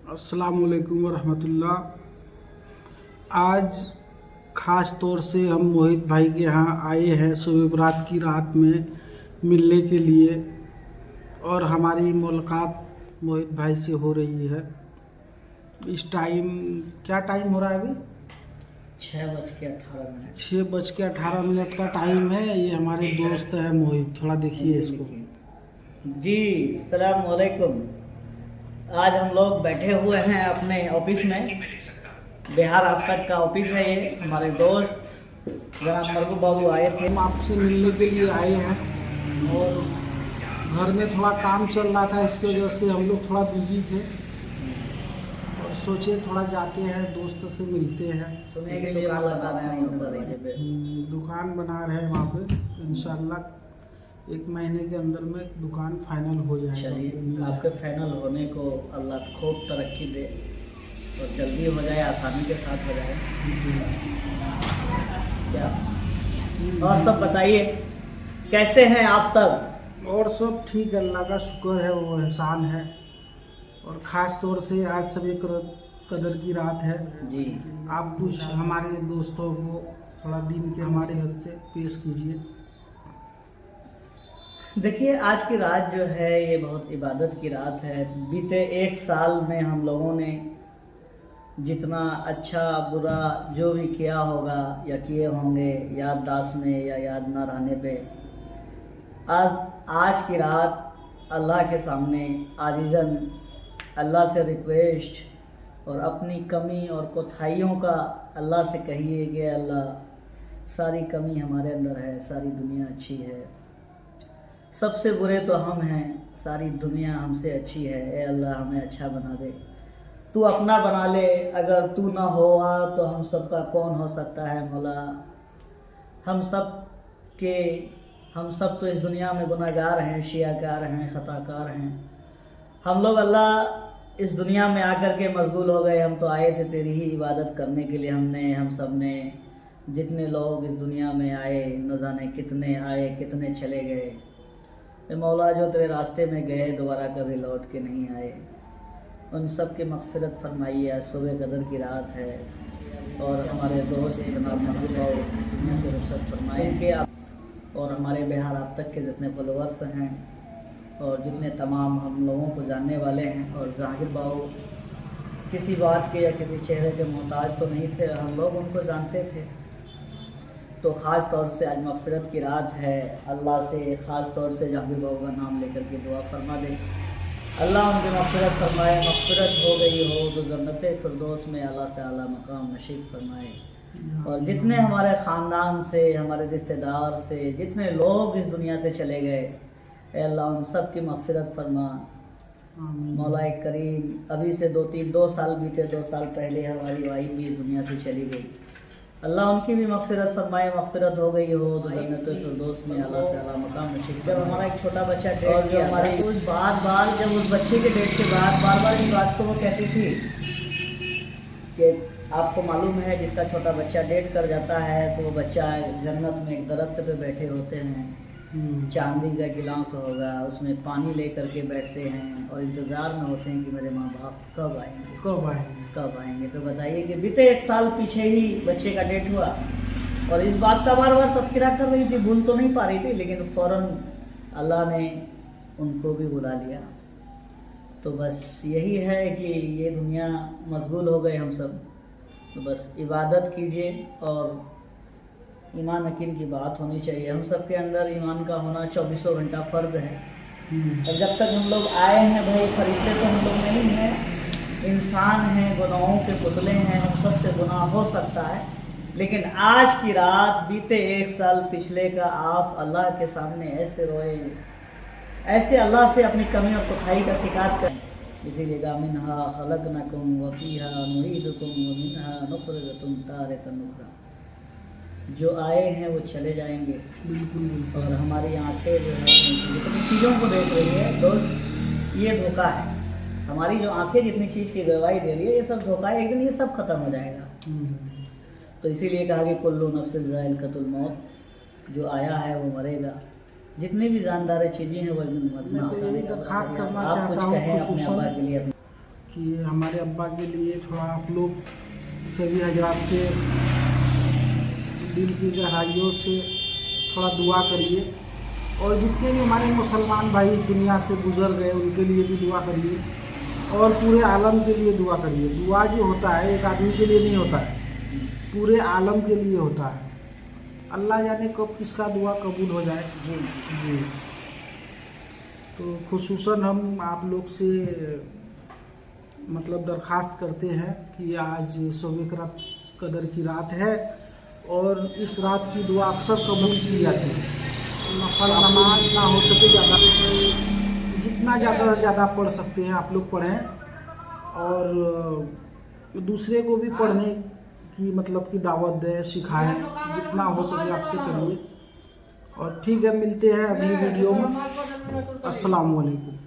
अस्सलाम वालेकुम वरहमतुल्लाह। आज ख़ास तौर से हम मोहित भाई के यहाँ आए हैं शब बारात की रात में मिलने के लिए और हमारी मुलाकात मोहित भाई से हो रही है। इस टाइम क्या टाइम हो रहा है अभी? 6:18। 6:18 का टाइम है। ये हमारे दोस्त है मोहित, थोड़ा देखिए इसको। जी सलाम वालेकुम। आज हम लोग बैठे हुए हैं अपने ऑफिस में। बिहार आप तक का ऑफिस है ये। हमारे दोस्त जनाब मरगू बाबू आए थे। हम आपसे मिलने के लिए आए हैं और घर में थोड़ा काम चल रहा था, इसकी वजह से हम लोग थोड़ा बिजी थे और सोचे थोड़ा जाते हैं, दोस्त से मिलते हैं। सुने के लिए दुकान बना रहे हैं वहाँ पे। इंशाल्लाह 1 महीने के अंदर में दुकान फाइनल हो जाएगा। चलिए, आपके फाइनल होने को अल्लाह खूब तरक्की दे और जल्दी हो जाए, आसानी के साथ हो जाए। क्या और सब बताइए, कैसे हैं आप सब? और सब ठीक, अल्लाह का शुक्र है, वो एहसान है। और ख़ास तौर से आज शब कदर की रात है जी। आप कुछ हमारे दोस्तों को थोड़ा दिन के हमारे हद से पेश कीजिए। देखिए, आज की रात जो है ये बहुत इबादत की रात है। बीते 1 साल में हम लोगों ने जितना अच्छा बुरा जो भी किया होगा या किए होंगे, याददाश्त में या याद ना रहने पे, आज की रात अल्लाह के सामने आजिज़न अल्लाह से रिक्वेस्ट और अपनी कमी और कोताहियों का अल्लाह से कहिए कि अल्लाह, सारी कमी हमारे अंदर है, सारी दुनिया अच्छी है, सबसे बुरे तो हम हैं, सारी दुनिया हमसे अच्छी है। ए अल्लाह, हमें अच्छा बना दे, तू अपना बना ले। अगर तू ना हुआ तो हम सब का कौन हो सकता है मौला। हम सब तो इस दुनिया में गुनाहगार हैं, शियाकार हैं, ख़ताकार हैं। हम लोग अल्लाह इस दुनिया में आकर के मशगूल हो गए। हम तो आए थे तेरी ही इबादत करने के लिए। हम सब ने जितने लोग इस दुनिया में आए, न जाने कितने आए कितने चले गए। मौला, जो तेरे रास्ते में गए दोबारा कभी लौट के नहीं आए, उन सब की मग़फ़िरत फरमाइए। आज शब कदर की रात है और हमारे दोस्त जनाब मरगू बाबू दुनिया से रुखसत फरमाएंगे। और हमारे बिहार आप तक के जितने फॉलोअर्स हैं और जितने तमाम हम लोगों को जानने वाले हैं, और जहांगीर बाबू किसी बात के या किसी चेहरे के मोहताज तो नहीं थे, हम लोग उनको जानते थे। तो ख़ास तौर से आज मग़फ़िरत की रात है। अल्लाह से ख़ास तौर से जहांगीर बाबू का नाम लेकर के दुआ फरमा दे, अल्लाह उनकी मग़फ़िरत फरमाए। मग़फ़िरत हो गई हो तो जन्नत फ़िरदौस में आला से आला मकाम नसीब फरमाए। और जितने हमारे ख़ानदान से, हमारे रिश्तेदार से, जितने लोग इस दुनिया से चले गए, अल्लाह उन सब की मग़फ़िरत फरमा। मौला करीम, अभी से 2 साल बीते, 2 साल पहले हमारी वाइफ भी इस दुनिया से चली गई। अल्लाह उनकी भी मग़फ़िरत फरमाए। मग़फ़िरत हो गई हो तो जन्नत फ़िरदौस में आला से आला मकाम नसीब। जब हमारा एक छोटा बच्चा डेट जो हमारी उस बार जब उस बच्चे के डेट के बाद बार इस बात को वो कहती थी कि आपको मालूम है, जिसका छोटा बच्चा डेट कर जाता है तो वो बच्चा जन्नत में एक दरख्त पे बैठे होते हैं, चांदी का गिलास होगा, उसमें पानी लेकर के बैठते हैं और इंतज़ार में होते हैं कि मेरे माँ बाप कब आएंगे। तो बताइए कि बीते 1 साल पीछे ही बच्चे का डेट हुआ और इस बात का बार तज़किरा कर रही थी, भूल तो नहीं पा रही थी, लेकिन फ़ौरन अल्लाह ने उनको भी बुला लिया। तो बस यही है कि ये दुनिया मशगूल हो गए हम सब। तो बस इबादत कीजिए और ईमान यकीन की बात होनी चाहिए। हम सब के अंदर ईमान का होना 24 घंटा फ़र्ज़ है। और जब तक हम लोग आए हैं भाई, फरिश्ते तो हम लोग नहीं हैं, इंसान हैं, गुनाहों के पुतले हैं, हम सब से गुनाह हो सकता है। लेकिन आज की रात बीते 1 साल पिछले का आप अल्लाह के सामने ऐसे रोए, ऐसे अल्लाह से अपनी कमी और कोताही का शिकायत करें। इसीलिए मिन्हा खलक़नाकुम व फ़ीहा नुईदुकुम व मिन्हा नुख़रिजुकुम तारतन उख़रा। जो आए हैं वो चले जाएंगे। बिल्कुल। और हमारी आंखें जो है जितनी चीज़ों को देख रही है दोस्त, ये धोखा है। हमारी जो आंखें जितनी चीज़ की गवाही दे रही है, ये सब धोखा है। एक दिन ये सब ख़त्म हो जाएगा। तो इसीलिए कहा कि कुल्लु नफ्सिन ज़ाइक़ातुल मौत, जो आया है वो मरेगा। जितनी भी जानदार चीज़ें हैं वो मरना। खास करना आप कुछ कहें अपने अब्बा के लिए। कि हमारे अब्बा के लिए थोड़ा आप लोग सभी हजरात से दिल की गहराइयों से थोड़ा दुआ करिए, और जितने भी हमारे मुसलमान भाई इस दुनिया से गुजर गए उनके लिए भी दुआ करिए, और पूरे आलम के लिए दुआ करिए। दुआ जो होता है एक आदमी के लिए नहीं होता है, पूरे आलम के लिए होता है। अल्लाह जाने कब किसका दुआ कबूल हो जाए। जी तो खुसूसन हम आप लोग से मतलब दरख्वास्त करते हैं कि आज शब कदर की रात है, और इस रात की दुआ अक्सर कबूल की जाती है। नफल नमाज ना हो सके ज़्यादा, जितना ज़्यादा से ज़्यादा पढ़ सकते हैं आप लोग पढ़ें, और दूसरे को भी पढ़ने की मतलब की दावत दें, सिखाएं, जितना हो सके आपसे करिए। और ठीक है, मिलते हैं अगली वीडियो में। अस्सलाम वालेकुम।